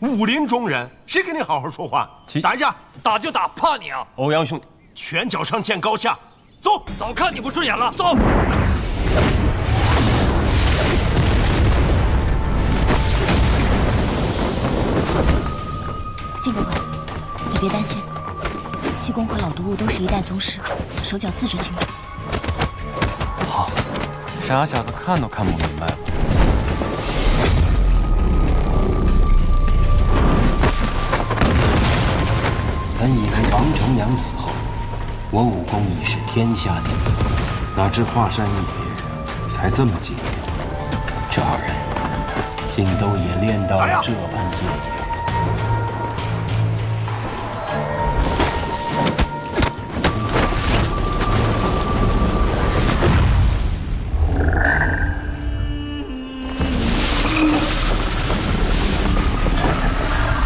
武林中人，谁跟你好好说话？打一架，打就打，怕你啊！欧阳兄弟，拳脚上见高下。走，早看你不顺眼了，走。靖哥哥，你别担心，七公和老毒物都是一代宗师，手脚自知清楚。好，傻小子看都看不明白了。本以为王重阳死后，我武功已是天下第一，哪知华山一别，才这么几年，这二人竟都也练到了这般境界。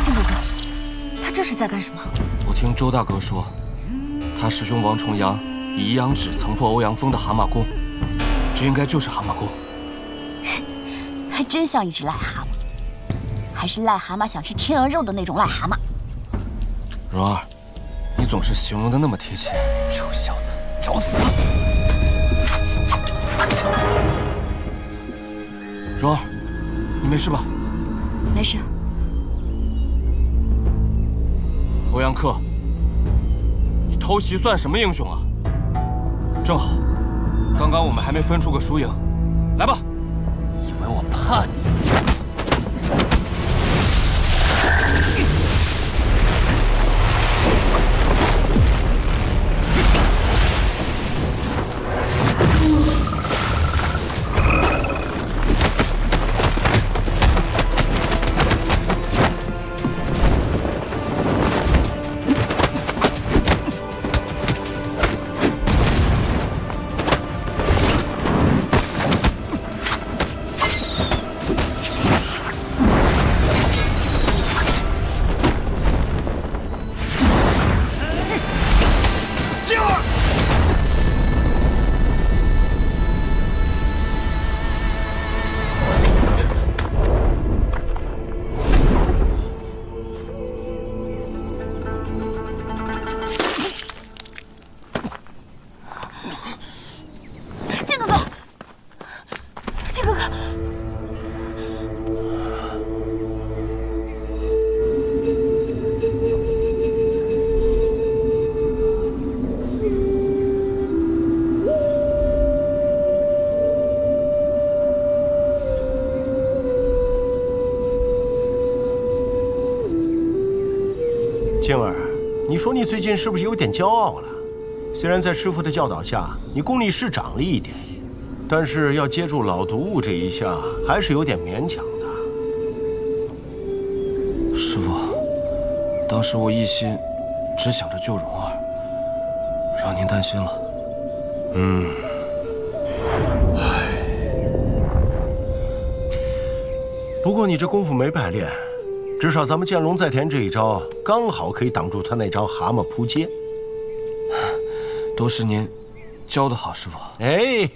靖哥哥，他这是在干什么？我听周大哥说，他师兄王重阳以一阳指曾破欧阳锋的蛤蟆功，这应该就是蛤蟆功。还真像一只癞蛤蟆，还是癞蛤蟆想吃天鹅肉的那种癞蛤蟆。蓉儿，你总是形容的那么贴切，臭小子，找死！蓉儿，你没事吧？没事。欧阳克，你偷袭算什么英雄啊？正好，刚刚我们还没分出个输赢，来吧！以为我怕你？静儿，你说你最近是不是有点骄傲了？虽然在师傅的教导下，你功力是长了一点，但是要接住老毒物这一下，还是有点勉强的。师傅，当时我一心只想着救蓉儿，让您担心了。不过你这功夫没白练，至少咱们剑龙在田这一招，刚好可以挡住他那招蛤蟆扑街。都是您教的好，师傅。哎，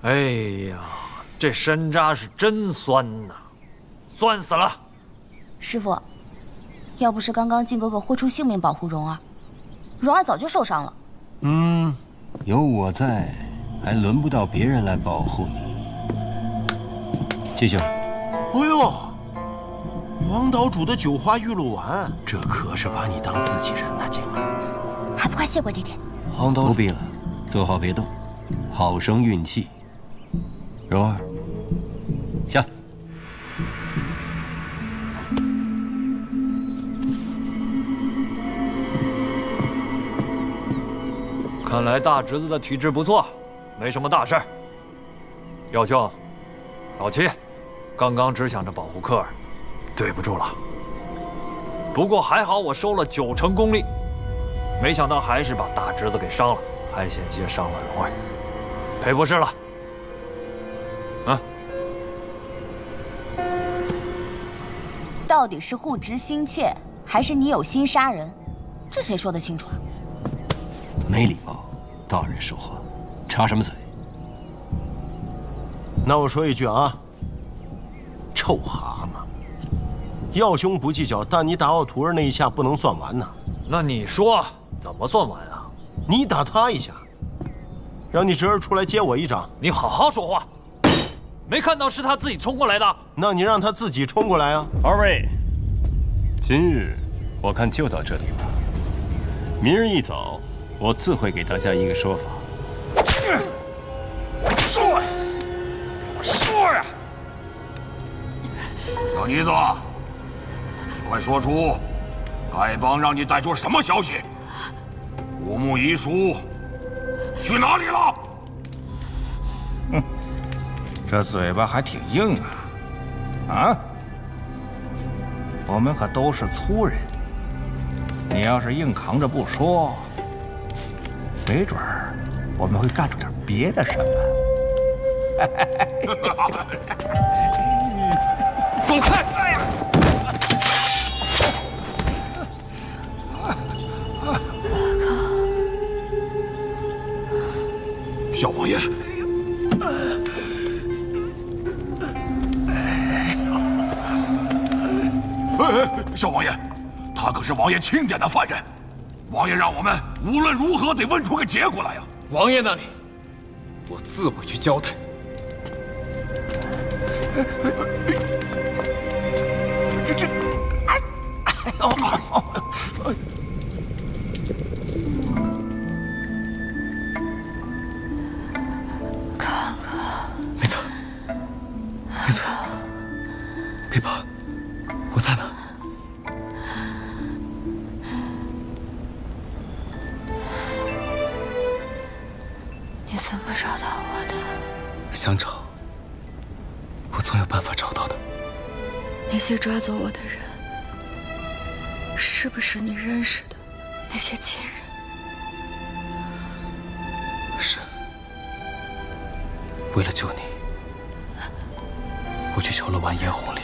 哎呀，这山楂是真酸呐，酸死了！师傅，要不是刚刚靖哥哥豁出性命保护蓉儿，蓉儿早就受伤了。有我在，还轮不到别人来保护你。继续。哎呦，王岛主的酒花玉露丸，这可是把你当自己人呐，静儿。还不快谢过爹爹？黄岛主不必了，坐好别动，好生运气。蓉儿，下。看来大侄子的体质不错，没什么大事儿。耀兄，老七，刚刚只想着保护克儿，对不住了。不过还好我收了90%功力，没想到还是把大侄子给伤了，还险些伤了蓉儿，赔不是了。啊，到底是护侄心切，还是你有心杀人？这谁说得清楚啊？没礼貌，大人说话，插什么嘴？那我说一句啊，臭蛤蟆！耀兄不计较，但你打我徒儿那一下不能算完呐。那你说怎么算完啊？你打他一下，让你侄儿出来接我一掌。你好好说话，没看到是他自己冲过来的？那你让他自己冲过来啊！二位，今日我看就到这里吧。明日一早，我自会给大家一个说法。说呀，给我说呀！小妮子，你快说出，丐帮让你带出什么消息？武穆遗书去哪里了？哼，这嘴巴还挺硬啊！啊，我们可都是粗人，你要是硬扛着不说，没准儿我们会干出点别的什么。滚开！哎呀！小王爷，小王爷，他可是王爷钦点的犯人，王爷让我们无论如何得问出个结果来呀！王爷那里，我自会去交代。梅子，梅子，别怕，我在呢。你怎么找到我的？想找，我总有办法找到的。那些抓走我的人，是不是你认识的那些亲人？是。为了救你，我去求了完颜弘礼。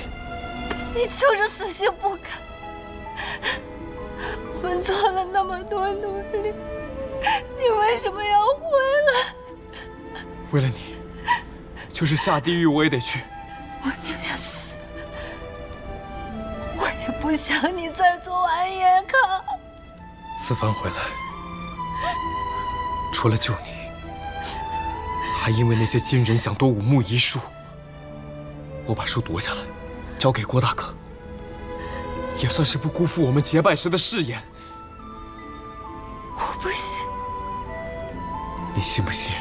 你就是死性不改。我们做了那么多努力，你为什么要回来？为了你，就是下地狱我也得去。我宁愿死，我也不想你再做完颜康。此番回来，除了救你，还因为那些金人想夺武穆遗书，我把书夺下来，交给郭大哥，也算是不辜负我们结拜时的誓言。我不信。你信不信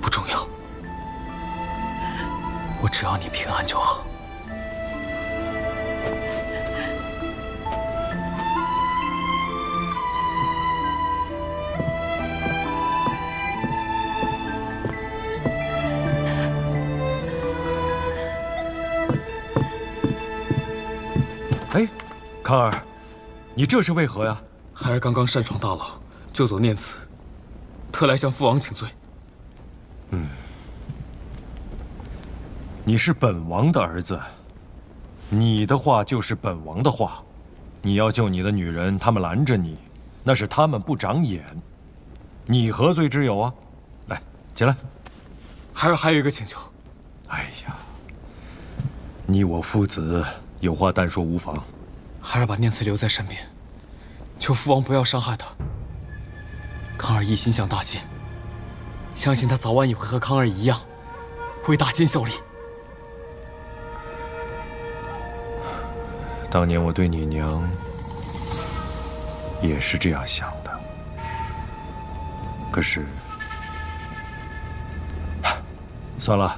不重要，我只要你平安就好。哎，康儿，你这是为何呀？孩儿刚刚擅闯大牢，救走念慈，特来向父王请罪。你是本王的儿子，你的话就是本王的话。你要救你的女人，他们拦着你，那是他们不长眼。你何罪之有啊？来，起来。孩儿还有一个请求。哎呀，你我父子有话单说无妨。孩儿把念慈留在身边，求父王不要伤害他。康儿一心向大晋，相信他早晚也会和康儿一样，为大晋效力。当年我对你娘也是这样想的，可是算了，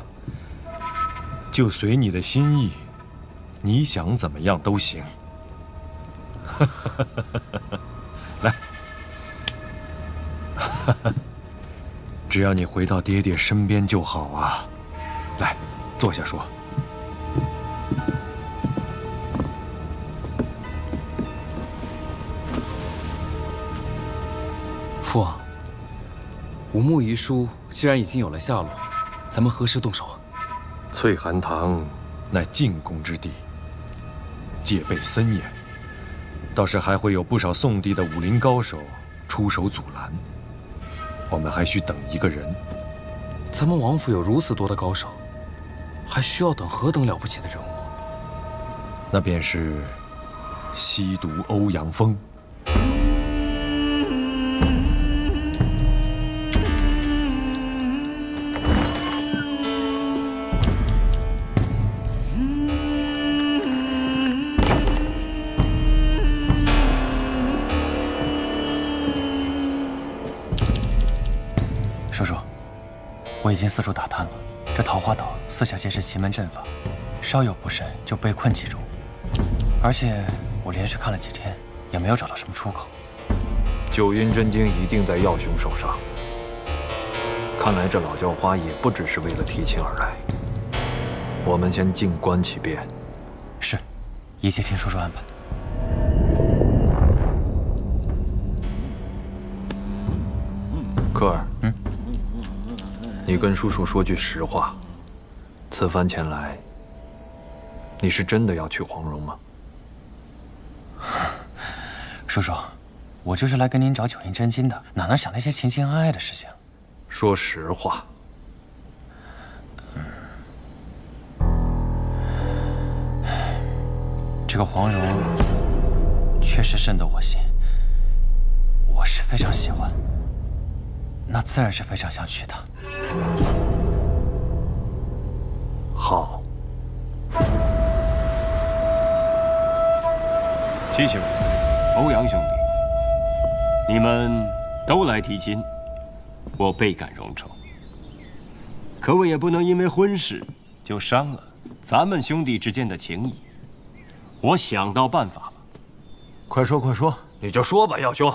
就随你的心意，你想怎么样都行。来，只要你回到爹爹身边就好啊。来，坐下说。父王，武穆遗书既然已经有了下落，咱们何时动手啊？翠寒堂乃进宫之地，戒备森严，倒是还会有不少宋地的武林高手出手阻拦。我们还需等一个人。咱们王府有如此多的高手，还需要等何等了不起的人物？那便是西毒欧阳锋。叔叔，我已经四处打探了，这桃花岛四下皆是奇门阵法，稍有不慎就被困其中。而且我连续看了几天，也没有找到什么出口。九阴真经一定在耀兄手上。看来这老叫花也不只是为了提亲而来。我们先静观其变。是，一切听叔叔安排。科尔，你跟叔叔说句实话，此番前来，你是真的要去黄蓉吗？叔叔，我就是来跟您找九阴真经的，哪能想那些情情爱爱的事情？说实话。这个黄蓉确实深得我心，我是非常喜欢，那自然是非常想娶她。好。七兄，欧阳兄弟，你们都来提亲，我倍感荣宠。可我也不能因为婚事就伤了咱们兄弟之间的情谊。我想到办法了。快说快说，你就说吧，耀兄。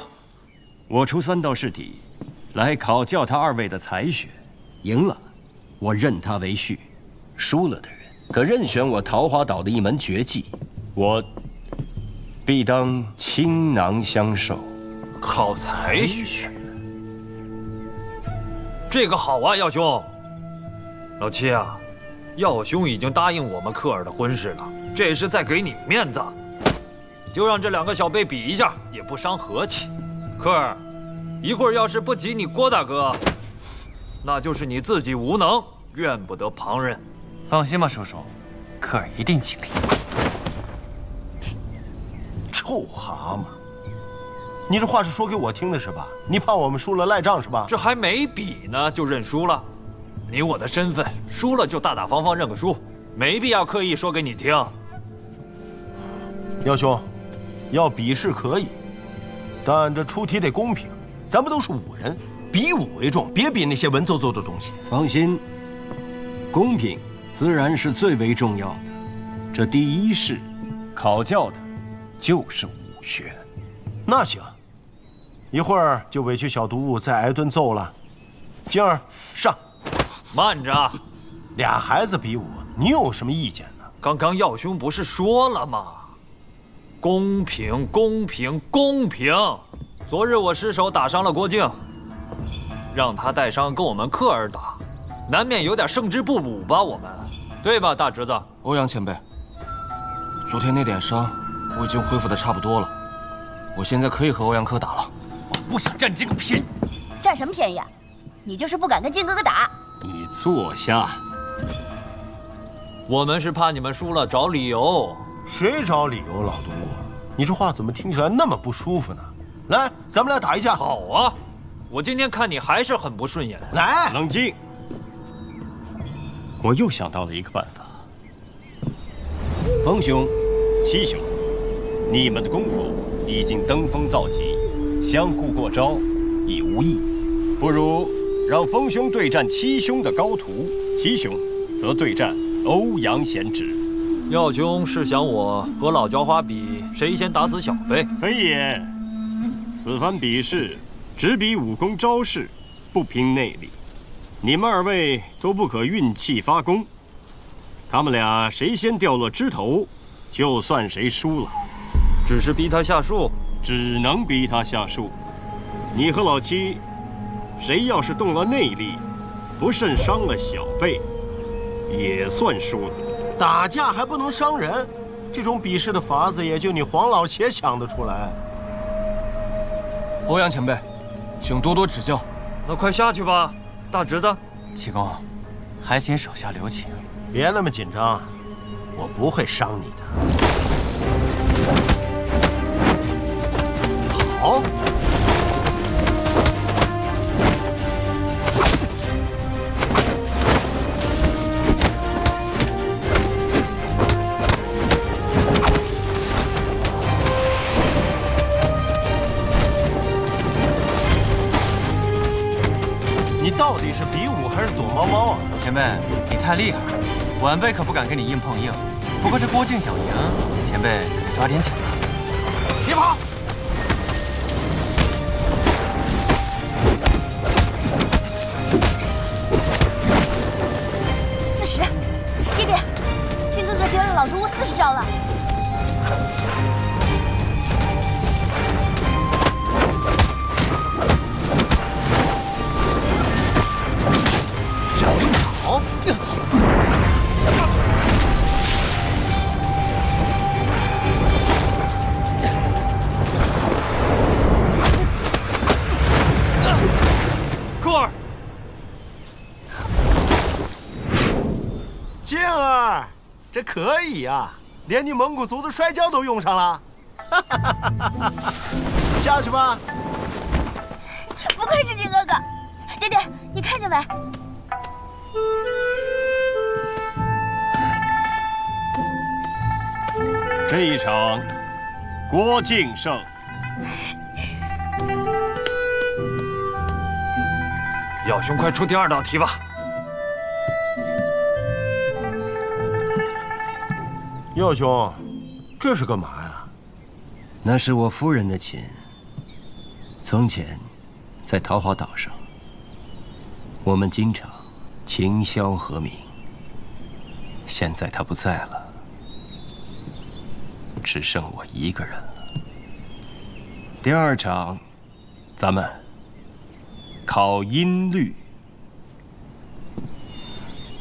我出3道试题，来考教他2位的才学。赢了，我认他为婿；输了的人，可任选我桃花岛的一门绝技，我必当倾囊相授。考才学，这个好啊，耀兄。老七啊，耀兄已经答应我们科尔的婚事了，这也是在给你面子。就让这2个小辈比一下，也不伤和气。科尔，一会儿要是不及你郭大哥，那就是你自己无能，怨不得旁人。放心吧，叔叔，科尔一定尽力。臭蛤蟆，你这话是说给我听的是吧？你怕我们输了赖账是吧？这还没比呢，就认输了。你我的身份，输了就大大方方认个输，没必要刻意说给你听。耀兄，要比试可以，但这出题得公平。咱们都是武人，比武为重，别比那些文绉绉的东西。放心，公平自然是最为重要的。这第一试考教的就是武学。那行，一会儿就委屈小毒物再挨顿揍了。晶儿，上。慢着，俩孩子比武，你有什么意见呢？刚刚耀兄不是说了吗？公平，公平，公平！昨日我失手打伤了郭靖，让他带伤跟我们科尔打，难免有点胜之不武吧？我们，对吧，大侄子？欧阳前辈，昨天那点伤我已经恢复得差不多了，我现在可以和欧阳科打了。我不想占这个便宜。占什么便宜啊？你就是不敢跟靖哥哥打。你坐下。我们是怕你们输了找理由。谁找理由，老毒物？你这话怎么听起来那么不舒服呢？来，咱们俩打一架。好啊，我今天看你还是很不顺眼。来，冷静。我又想到了一个办法。风兄、七兄，你们的功夫已经登峰造极，相互过招已无意义，不如让风兄对战七兄的高徒，七兄则对战欧阳贤侄。耀兄是想我和老浇花比谁先打死小辈？非也，此番比试只比武功招式，不拼内力。你们2位都不可运气发功，他们俩谁先掉落枝头，就算谁输了。只是逼他下树，只能逼他下树。你和老七，谁要是动了内力，不慎伤了小辈，也算输了。打架还不能伤人，这种比试的法子也就你黄老邪想得出来。欧阳前辈，请多多指教。那快下去吧，大侄子。七公，还请手下留情。别那么紧张，我不会伤你的。好。你到底是比武还是躲猫猫啊？前辈，你太厉害了，晚辈可不敢跟你硬碰硬。不过这郭靖想赢，前辈可得抓点紧了。别跑！40，爹爹，靖哥哥接了老毒物40招了。小灵草。科尔，静儿，这可以呀，连你蒙古族的摔跤都用上了。下去吧。不愧是靖哥哥，爹爹，你看见没？这一场，郭靖胜。耀兄，快出第2道题吧。耀兄，这是干嘛呀？那是我夫人的琴。从前，在桃花岛上，我们经常琴箫和鸣。现在她不在了，只剩我一个人了。第2场，咱们考音律。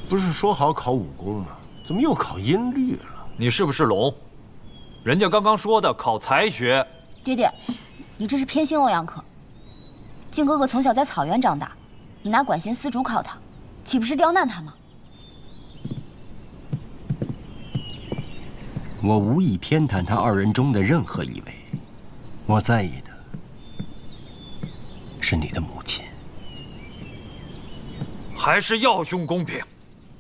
不是说好考武功吗？怎么又考音律了？你是不是聋？人家刚刚说的考才学。爹爹，你这是偏心欧阳可。靖哥哥从小在草原长大，你拿管弦丝竹考他，岂不是刁难他吗？我无意偏袒他2人中的任何一位，我在意的是你的母亲。还是耀兄公平，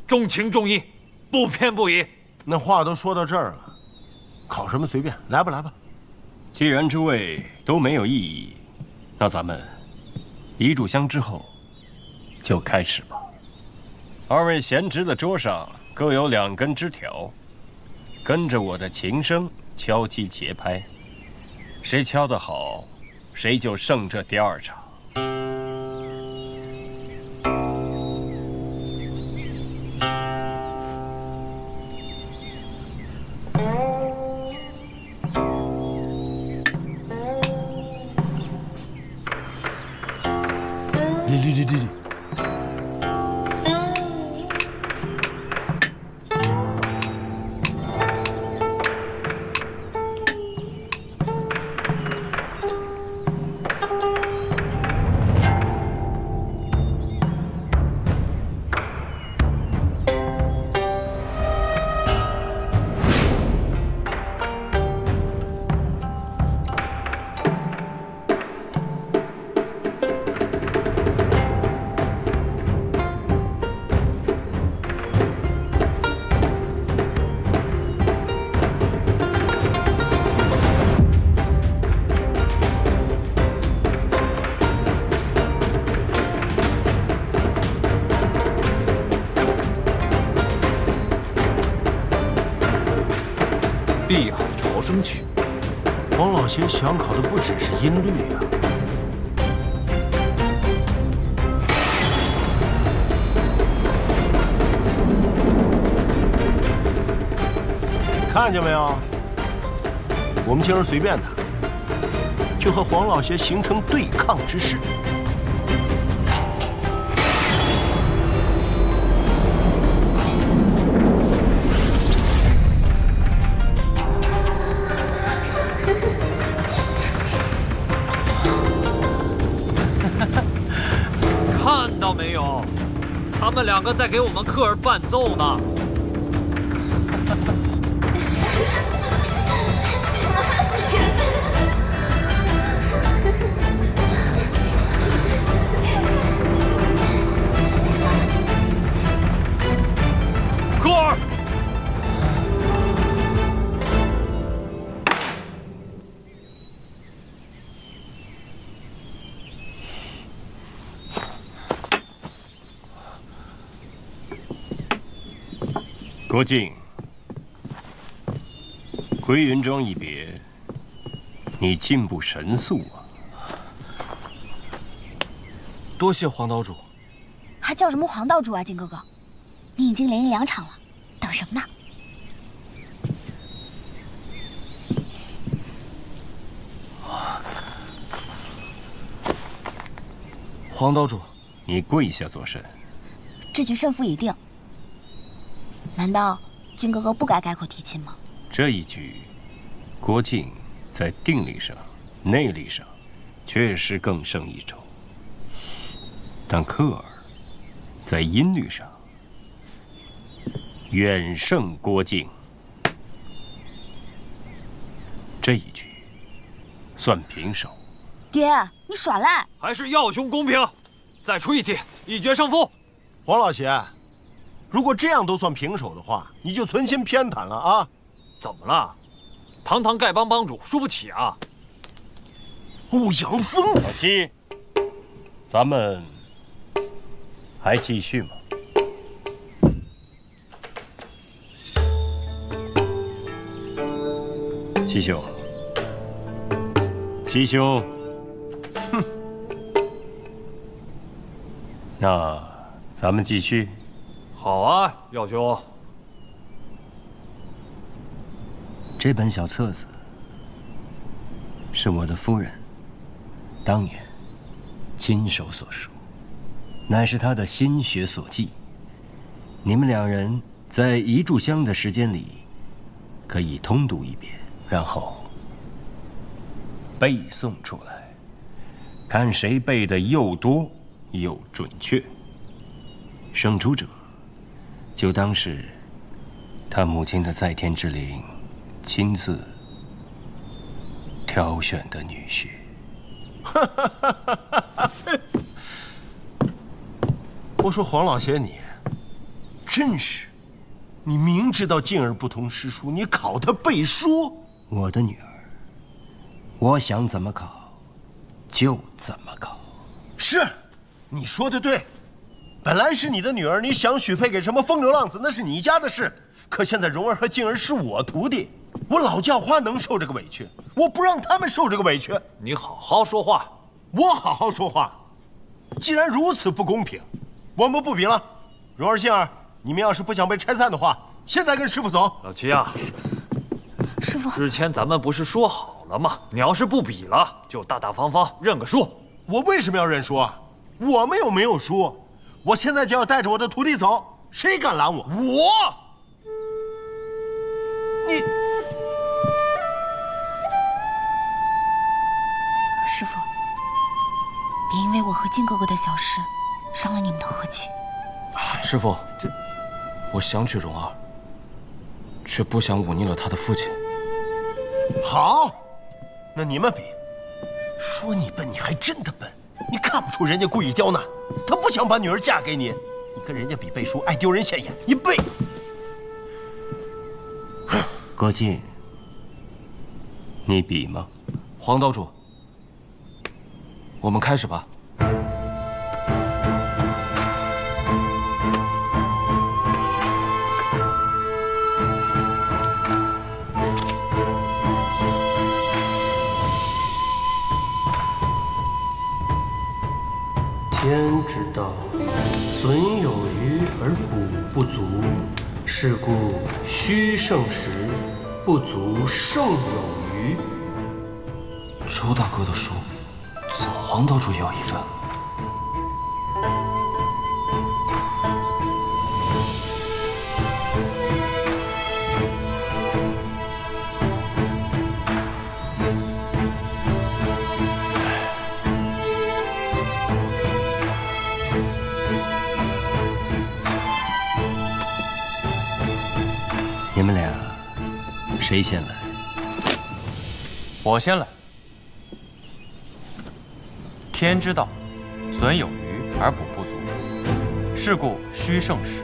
重情重义，不偏不倚。那话都说到这儿了，考什么随便，来吧来吧。既然诸位都没有异议，那咱们一炷香之后就开始吧。2位贤侄的桌上各有2根枝条，跟着我的琴声敲击节拍，谁敲得好，谁就胜这第2场。碧海潮生曲，黄老邪想考的不只是音律呀。看见没有？我们今儿随便他，就和黄老邪形成对抗之势。看到没有？他们2个在给我们科尔伴奏呢。郭靖，归云庄一别，你进步神速啊！多谢黄岛主。还叫什么黄道主啊，靖哥哥？你已经连赢2场了，等什么呢？黄岛主，你跪下作甚？这局胜负已定，难道靖哥哥不该改口提亲吗？这一局，郭靖在定力上、内力上，确实更胜一筹。但克尔在音律上，远胜郭靖。这一局算平手。爹，你耍赖！还是耀兄公平，再出一题，一决胜负。黄老邪，如果这样都算平手的话，你就存心偏袒了啊！怎么了？堂堂丐帮帮主输不起啊？欧阳锋，老七，咱们还继续吗？七兄，七兄，哼，那咱们继续。好啊，耀兄。这本小册子是我的夫人当年亲手所书，乃是她的心血所记。你们2人在1炷香的时间里，可以通读一遍，然后背诵出来，看谁背的又多又准确。胜出者就当是他母亲的在天之灵亲自挑选的女婿。我说黄老邪，你真是，你明知道静儿不通诗书，你考她背书。我的女儿，我想怎么考就怎么考。是，你说的对。本来是你的女儿，你想许配给什么风流浪子，那是你家的事。可现在蓉儿和静儿是我徒弟，我老叫花能受这个委屈，我不让他们受这个委屈。你好好说话。我好好说话。既然如此不公平，我们不比了。蓉儿、静儿，你们要是不想被拆散的话，现在跟师傅走。老七啊，师傅，之前咱们不是说好了吗？你要是不比了，就大大方方认个输。我为什么要认输啊？我们又没有输。我现在就要带着我的徒弟走，谁敢拦我？你师傅，别因为我和靖哥哥的小事伤了你们的和气。师傅，我想娶蓉儿，却不想忤逆了他的父亲。好，那你们比。说你笨，你还真的笨。你看不出人家故意刁难，他不想把女儿嫁给你。你跟人家比背书，爱丢人现眼。你背。郭靖，你比吗？黄岛主，我们开始吧。天之道，损有余而补不足，是故虚胜实，不足胜有余。周大哥的书，怎么黄岛主也有一份？你们俩谁先来？我先来。天之道，损有余而补不足，是故虚胜实，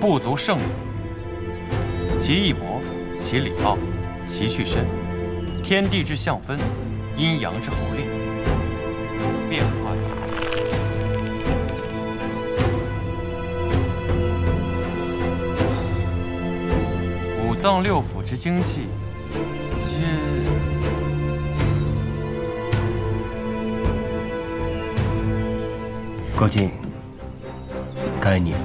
不足胜有余。其义薄，其理奥，其趣深，天地之象分，阴阳之候列，变化之。脏六腑之精气，皆……郭靖，该你了。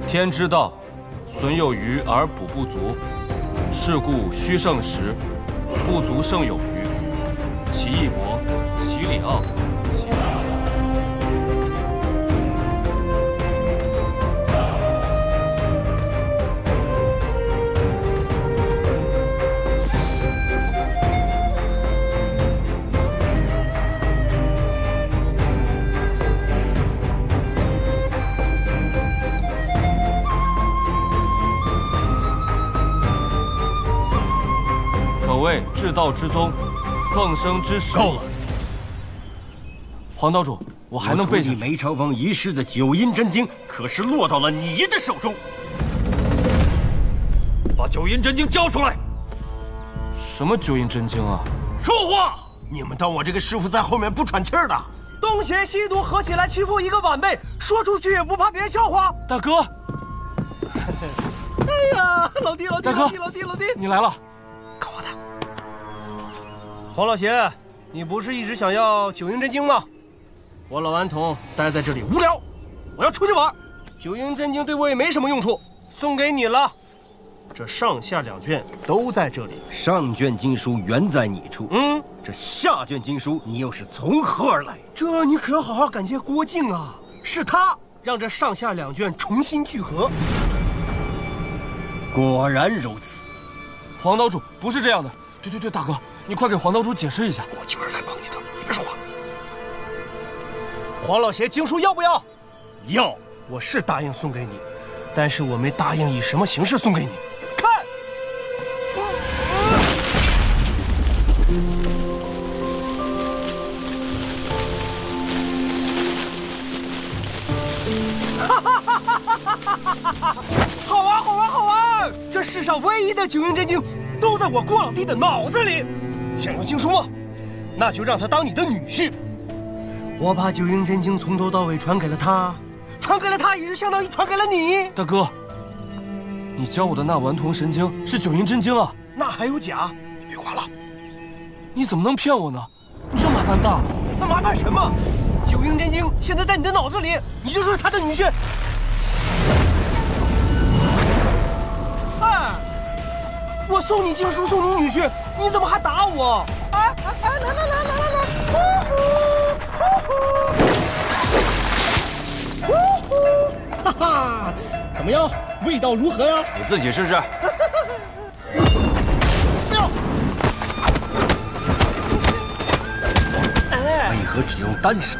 天之道，损有余而补不足，是故虚胜实，不足胜有余。其义薄，其里傲，其虚实。可谓至道之宗，奉生之始。够了！黄道主，我还能背下去。梅超风遗失的九阴真经，可是落到了你的手中。把九阴真经交出来！什么九阴真经啊？说话！你们当我这个师傅在后面不喘气儿的？东邪西毒合起来欺负一个晚辈，说出去也不怕别人笑话。大哥！哎呀，老弟，大哥，老弟，你来了。搞我的！黄老邪，你不是一直想要九阴真经吗？我老顽童待在这里无聊，我要出去玩。九阴真经对我也没什么用处，送给你了。这上下两卷都在这里。上卷经书原在你处，这下卷经书你又是从何而来？这你可要好好感谢郭靖啊，是他让这上下两卷重新聚合。果然如此。黄道主不是这样的。对，大哥，你快给黄道主解释一下。我就是来帮你的，你别说话。黄老邪经书要不要？要，我是答应送给你，但是我没答应以什么形式送给你。看，好玩！这世上唯一的九阴真经，都在我郭老弟的脑子里。想要经书吗？那就让他当你的女婿。我把九阴真经从头到尾传给了他，也就相当于传给了你。大哥，你教我的那顽童神经是九阴真经啊？那还有假？你别管了。你怎么能骗我呢？这麻烦大了。那麻烦什么？九阴真经现在在你的脑子里，你就是他的女婿。哎，我送你经书，送你女婿，你怎么还打我？哎，来！哈哈，怎么样？味道如何呀？你自己试试。为何只用单手？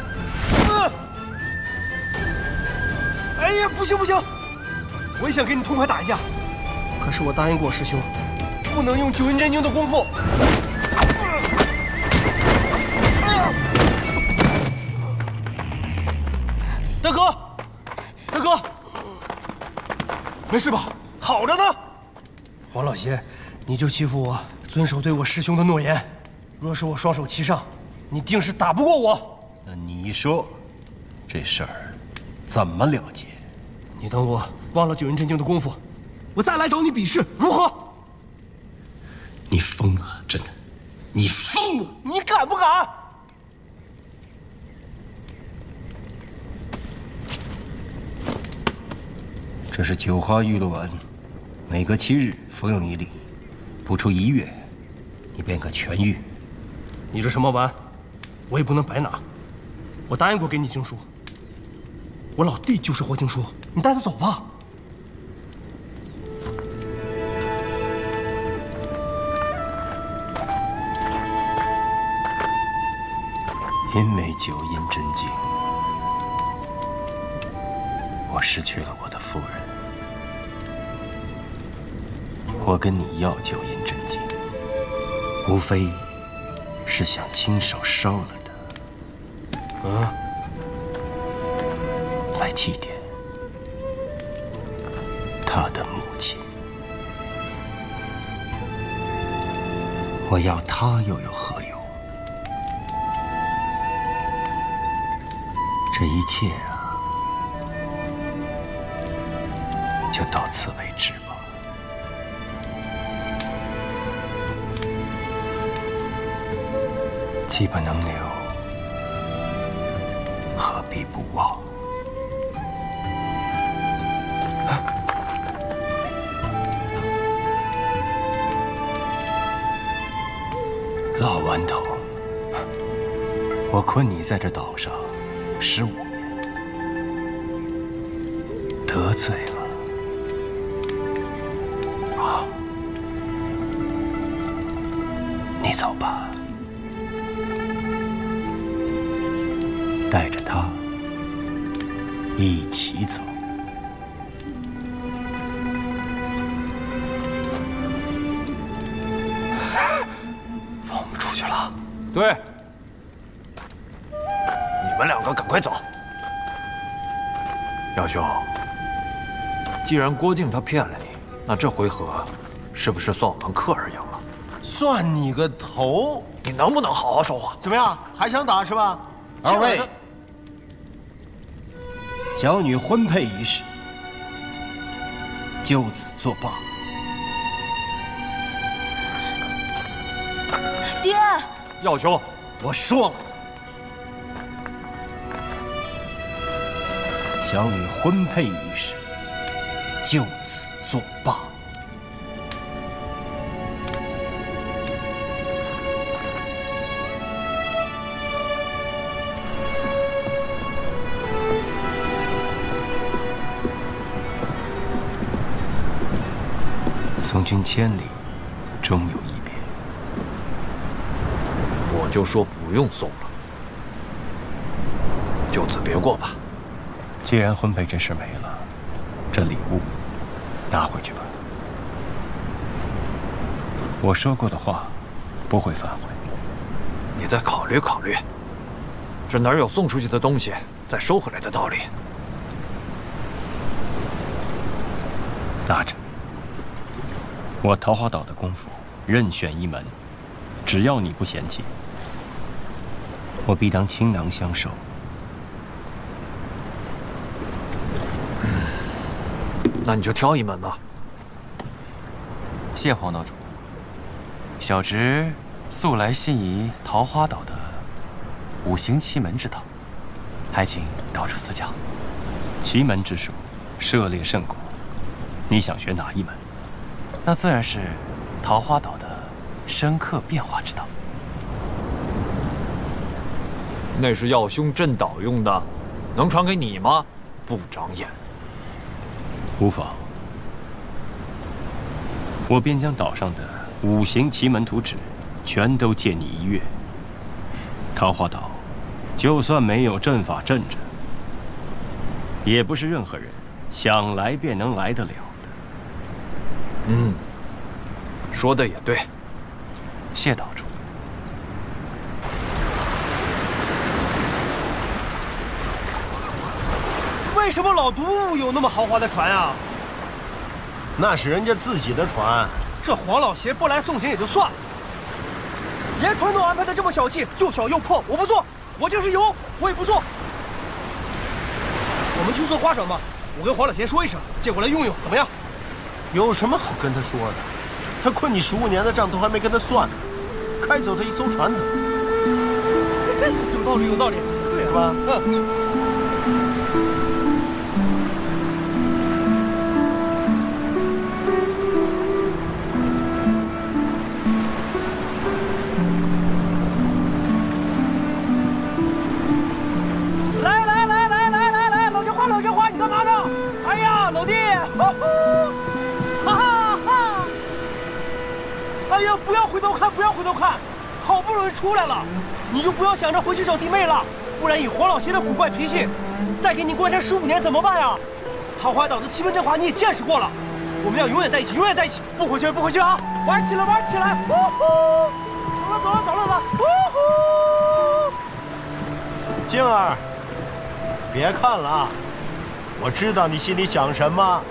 哎呀，不行！我也想跟你痛快打一架，可是我答应过我师兄，不能用九阴真经的功夫。大哥，没事吧？好着呢。黄老邪，你就欺负我，遵守对我师兄的诺言。若是我双手齐上，你定是打不过我。那你说，这事儿怎么了结？你等我忘了九阴真经的功夫，我再来找你比试，如何？你疯了，真的，你疯了！你敢不敢？这是九花玉露丸，每隔7日服用1粒，不出1月，你便可痊愈。你这什么丸，我也不能白拿。我答应过给你经书，我老弟就是活经书，你带他走吧。因为九阴真经，我失去了我的夫人。我跟你要九阴真经，无非是想亲手烧了它，来祭奠他的母亲。我要他又有何用？这一切啊，就到此为止吧。既不能留，何必不忘？老顽童，我困你在这岛上15年，得罪了啊！你走吧，带着他一起走。放我们出去了？对，你们两个赶快走。耀兄，既然郭靖他骗了你，那这回合是不是算我们克儿赢了？算你个头！你能不能好好说话？怎么样，还想打是吧？二位，小女婚配一事就此作罢。爹，耀兄，我说了，小女婚配一事就此作罢。送君千里，终有一别。我就说不用送了，就此别过吧。既然婚配这事没了，这礼物拿回去吧。我说过的话不会反悔。你再考虑考虑，这哪有送出去的东西再收回来的道理？拿着。我桃花岛的功夫任选一门，只要你不嫌弃，我必当倾囊相授。那你就挑一门吧。谢黄岛主，小侄素来心仪桃花岛的五行奇门之道，还请岛主赐教。奇门之术，涉猎甚广，你想学哪一门？那自然是桃花岛的深刻变化之道。那是耀兄镇岛用的，能传给你吗？不长眼。无妨，我便将岛上的五行奇门图纸全都借你一阅。桃花岛，就算没有阵法镇着，也不是任何人想来便能来得了。说的也对，谢岛主。为什么老毒有那么豪华的船啊？那是人家自己的船。这黄老邪不来送行也就算了，连船都安排的这么小气，又小又破，我不坐。我就是有，我也不坐。我们去坐花船吧，我跟黄老邪说一声，借过来用用，怎么样？有什么好跟他说的？他困你15年的账都还没跟他算呢，开走他一艘船怎么？有道理，有道理，对吧？来，老家花，你干嘛呢？哎呀，老弟，哈哈！哎呀，不要回头看，不要回头看，好不容易出来了，你就不要想着回去找弟妹了，不然以黄老邪的古怪脾气，再给你关山15年怎么办呀？桃花岛的奇门阵法你也见识过了，我们要永远在一起，永远在一起，不回去啊！玩起来，玩起来！呜呼！走了！呜呼！静儿，别看了啊！我知道你心里想什么。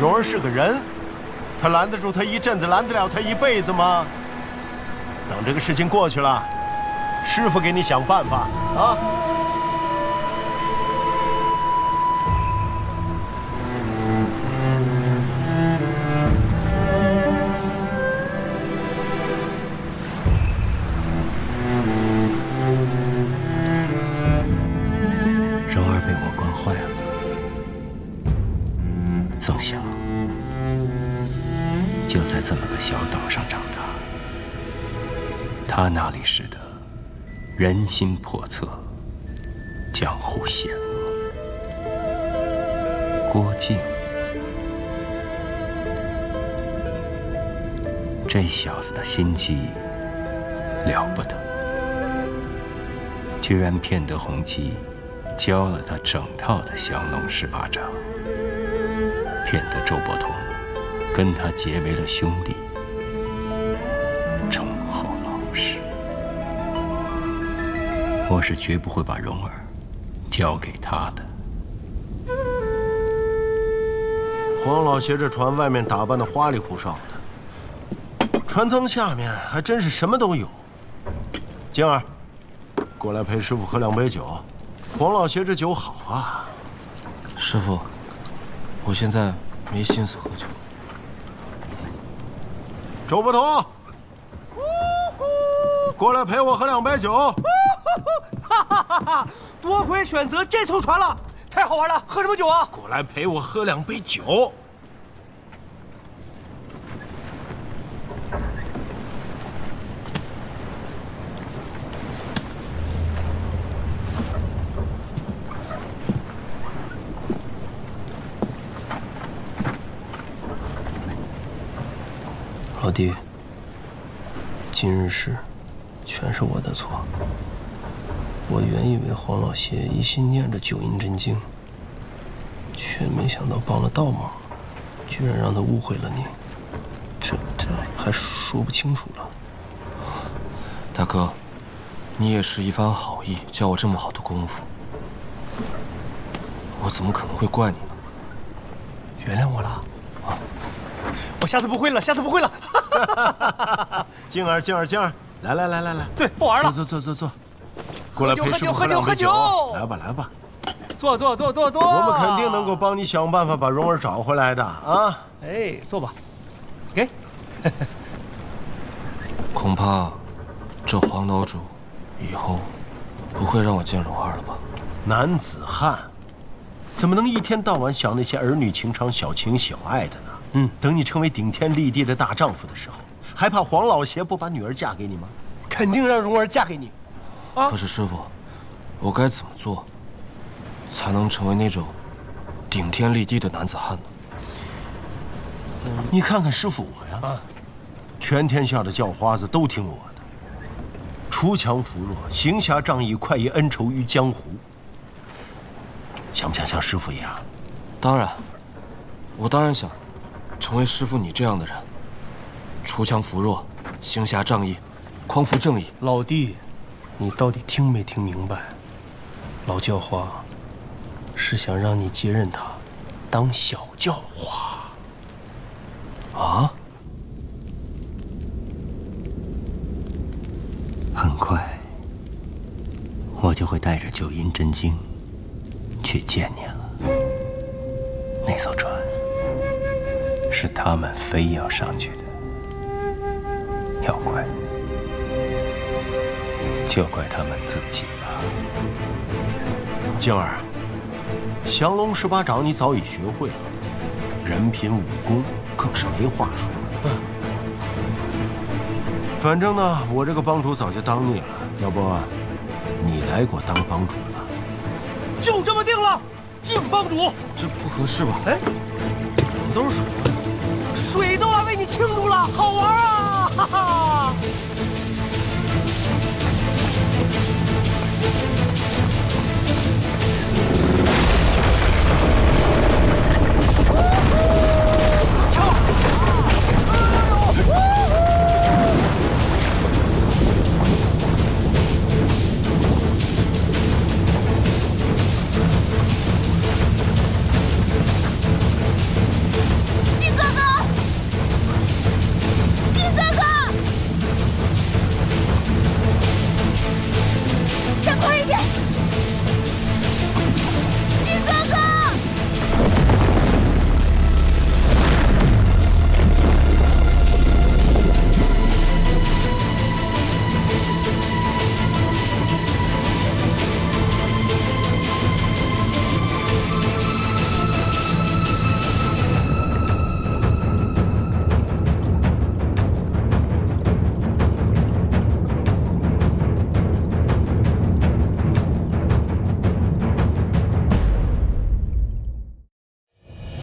蓉儿是个人，他拦得住他一阵子，拦得了他一辈子吗？等这个事情过去了，师傅给你想办法啊！从小就在这么个小岛上长大，他那里是的人心叵测，江湖险恶。郭靖，这小子的心机了不得，居然骗得洪七教了他整套的降龙18掌，骗得周伯通跟他结为了兄弟，忠厚老实。我是绝不会把蓉儿交给他的。黄老邪这船外面打扮的花里胡哨的，船舱下面还真是什么都有。静儿，过来陪师傅喝2杯酒。黄老邪这酒好啊。师傅，我现在没心思喝酒。周伯通，过来陪我喝2杯酒。哈哈哈哈！多亏选择这艘船了，太好玩了！喝什么酒啊？过来陪我喝2杯酒。老弟，今日事全是我的错。我原以为黄老邪一心念着九阴真经，却没想到帮了倒忙，居然让他误会了你。这还说不清楚了。大哥，你也是一番好意，教我这么好的功夫，我怎么可能会怪你呢？原谅我了。啊，我下次不会了，下次不会了。静儿，静儿，静儿，来，对，不玩了。坐，过来陪师傅喝2杯酒。来吧，坐。我们肯定能够帮你想办法把蓉儿找回来的啊！哎，坐吧，给。恐怕这黄岛主以后不会让我见蓉儿了吧？男子汉怎么能一天到晚想那些儿女情长、小情小爱的呢？等你成为顶天立地的大丈夫的时候，还怕黄老邪不把女儿嫁给你吗？肯定让蓉儿嫁给你。可是师傅，我该怎么做，才能成为那种顶天立地的男子汉呢？你看看师傅我呀，全天下的叫花子都听我的，锄强扶弱，行侠仗义，快意恩仇于江湖。想不想像师傅一样？当然，我当然想成为师傅你这样的人，锄强扶弱，行侠仗义，匡扶正义。老弟，你到底听没听明白？老教花是想让你接任他，当小教花。啊？很快，我就会带着九阴真经去见你了。那艘船是他们非要上去的，要怪就怪他们自己吧。静儿，降龙18掌你早已学会了，人品武功更是没话说。反正呢，我这个帮主早就当腻了，要不你来给我当帮主吧？就这么定了，敬帮主。这不合适吧？哎，怎么都是水？水都来为你庆祝了，好玩啊！哈哈。